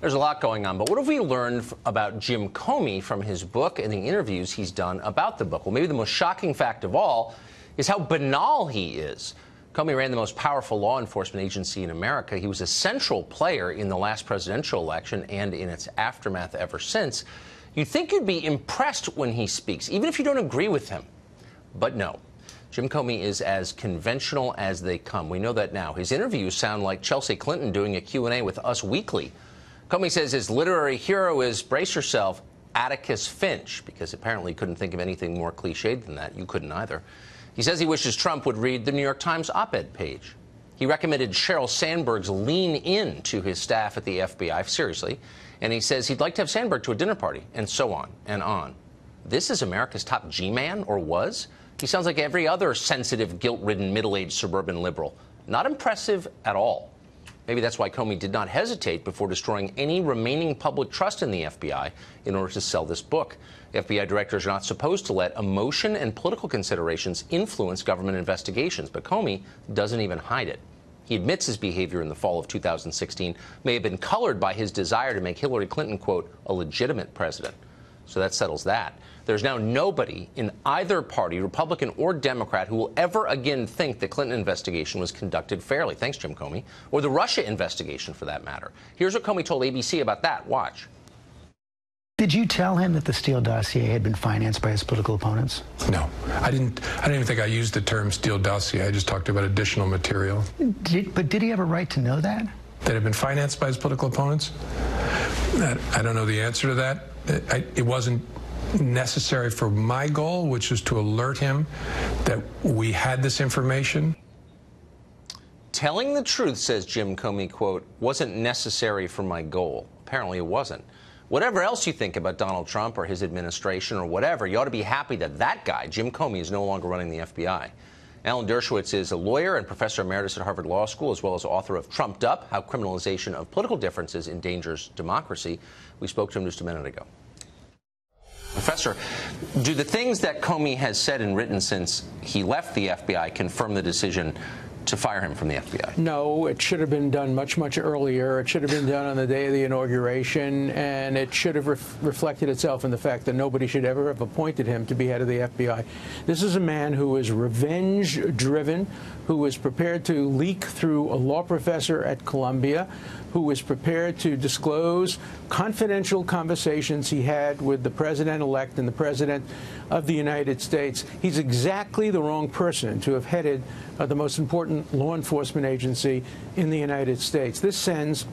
There's a lot going on, but what have we learned about Jim Comey from his book and the interviews he's done about the book? Well, maybe the most shocking fact of all is how banal he is. Comey ran the most powerful law enforcement agency in America. He was a central player in the last presidential election and in its aftermath ever since. You'd think you'd be impressed when he speaks, even if you don't agree with him. But no. Jim Comey is as conventional as they come. We know that now. His interviews sound like Chelsea Clinton doing a Q&A with Us Weekly. Comey says his literary hero is, brace yourself, Atticus Finch, because apparently he couldn't think of anything more cliched than that. You couldn't either. He says he wishes Trump would read the New York Times op-ed page. He recommended Sheryl Sandberg's lean in to his staff at the FBI, seriously, and he says he'd like to have Sandberg to a dinner party, and so on and on. This is America's top G-man, or was? He sounds like every other sensitive, guilt-ridden, middle-aged suburban liberal. Not impressive at all. Maybe that's why Comey did not hesitate before destroying any remaining public trust in the FBI in order to sell this book. FBI directors are not supposed to let emotion and political considerations influence government investigations, but Comey doesn't even hide it. He admits his behavior in the fall of 2016 may have been colored by his desire to make Hillary Clinton, quote, a legitimate president. So that settles that. There's now nobody in either party, Republican or Democrat, who will ever again think the Clinton investigation was conducted fairly. Thanks, Jim Comey. Or the Russia investigation, for that matter. Here's what Comey told ABC about that. Watch. Did you tell him that the Steele dossier had been financed by his political opponents? No, I didn't even think I used the term Steele dossier. I just talked about additional material. But did he have a right to know that? That had been financed by his political opponents? I don't know the answer to that. It wasn't necessary for my goal, which was to alert him that we had this information. Telling the truth, says Jim Comey, quote, wasn't necessary for my goal. Apparently it wasn't. Whatever else you think about Donald Trump or his administration or whatever, you ought to be happy that that guy, Jim Comey, is no longer running the FBI. Alan Dershowitz is a lawyer and professor emeritus at Harvard Law School, as well as author of Trumped Up, How Criminalization of Political Differences Endangers Democracy. We spoke to him just a minute ago. Professor, do the things that Comey has said and written since he left the FBI confirm the decision to fire him from the FBI? No, it should have been done much, much earlier. It should have been done on the day of the inauguration, and it should have reflected itself in the fact that nobody should ever have appointed him to be head of the FBI. This is a man who is revenge-driven, who is prepared to leak through a law professor at Columbia, who is prepared to disclose confidential conversations he had with the president-elect and the president of the United States. He's exactly the wrong person to have headed the most important law enforcement agency in the United States. This sends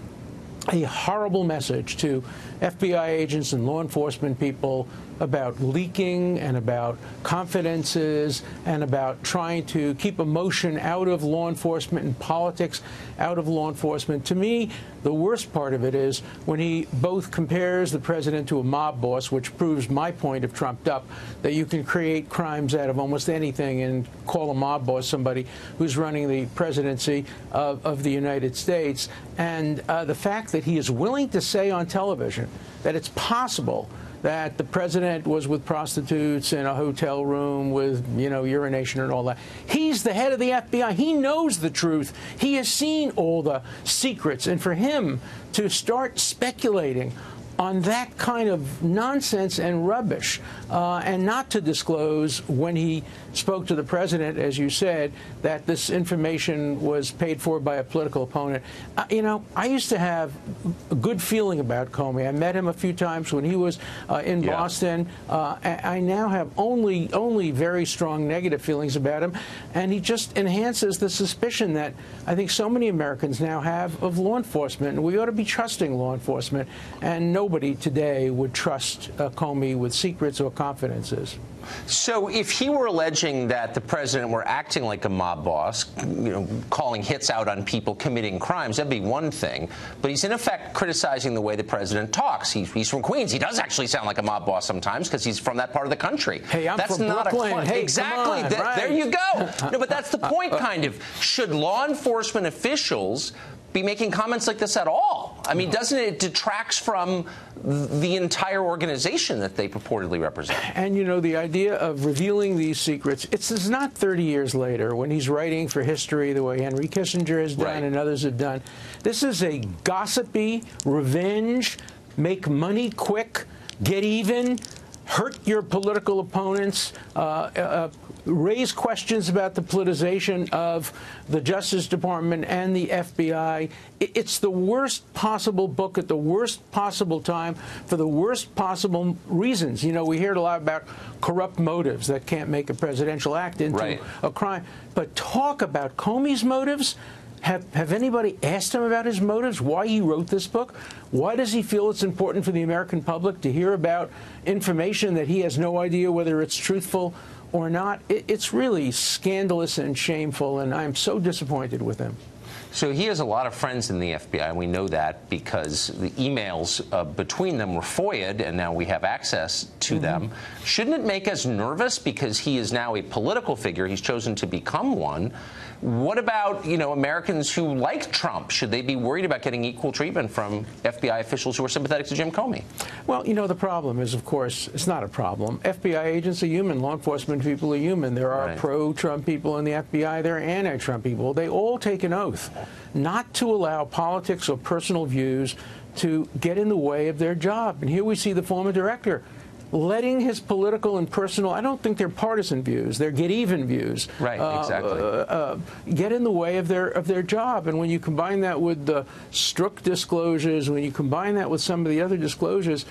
a horrible message to FBI agents and law enforcement people about leaking and about confidences and about trying to keep emotion out of law enforcement and politics out of law enforcement. To me, the worst part of it is when he both compares the president to a mob boss, which proves my point of Trumped Up, that you can create crimes out of almost anything and call a mob boss somebody who's running the presidency of the United States. And the fact that he is willing to say on television that it's possible that the president was with prostitutes in a hotel room with, urination and all that. He's the head of the FBI. He knows the truth. He has seen all the secrets. And for him to start speculating on that kind of nonsense and rubbish, and not to disclose when he spoke to the president, as you said, that this information was paid for by a political opponent. I used to have a good feeling about Comey. I met him a few times when he was in Boston. I now have only very strong negative feelings about him, and he just enhances the suspicion that I think so many Americans now have of law enforcement. And we ought to be trusting law enforcement, and nobody today would trust Comey with secrets or confidences. So if he were alleging that the president were acting like a mob boss, calling hits out on people committing crimes, that'd be one thing. But he's in effect criticizing the way the president talks. He's from Queens. He does actually sound like a mob boss sometimes because he's from that part of the country. Hey, I'm from Brooklyn. Hey, exactly. Right. There you go. No, but that's the point, kind of. Should law enforcement officials be making comments like this at all. I mean, doesn't it detracts from the entire organization that they purportedly represent? And, you know, the idea of revealing these secrets, it's not 30 years later when he's writing for history the way Henry Kissinger has done and others have done. This is a gossipy, revenge, make money quick, get even, hurt your political opponents, raise questions about the politicization of the Justice Department and the FBI. It's the worst possible book at the worst possible time for the worst possible reasons. You know, we hear a lot about corrupt motives that can't make a presidential act into a crime. But talk about Comey's motives. Have anybody asked him about his motives, why he wrote this book? Why does he feel it's important for the American public to hear about information that he has no idea whether it's truthful or not? It's really scandalous and shameful, and I'm so disappointed with him. So he has a lot of friends in the FBI, and we know that because the emails between them were FOIA'd, and now we have access to them. Shouldn't it make us nervous because he is now a political figure? He's chosen to become one. What about, you know, Americans who like Trump? Should they be worried about getting equal treatment from FBI officials who are sympathetic to Jim Comey? Well, you know, the problem is, of course, it's not a problem. FBI agents are human. Law enforcement people are human. There are pro-Trump people in the FBI. There are anti-Trump people. They all take an oath not to allow politics or personal views to get in the way of their job. And here we see the former director letting his political and personal, I don't think they're partisan views, they're get-even views, get in the way of their job. And when you combine that with the Strzok disclosures, when you combine that with some of the other disclosures,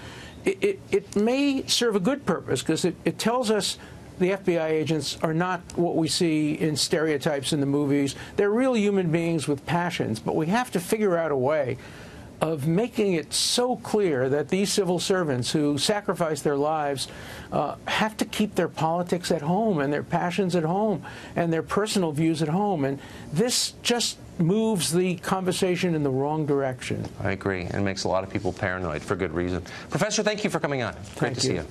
it may serve a good purpose because it tells us the FBI agents are not what we see in stereotypes in the movies. They're real human beings with passions, but we have to figure out a way of making it so clear that these civil servants who sacrifice their lives have to keep their politics at home and their passions at home and their personal views at home. And this just moves the conversation in the wrong direction. I agree. And it makes a lot of people paranoid for good reason. Professor, thank you for coming on. Great to see you.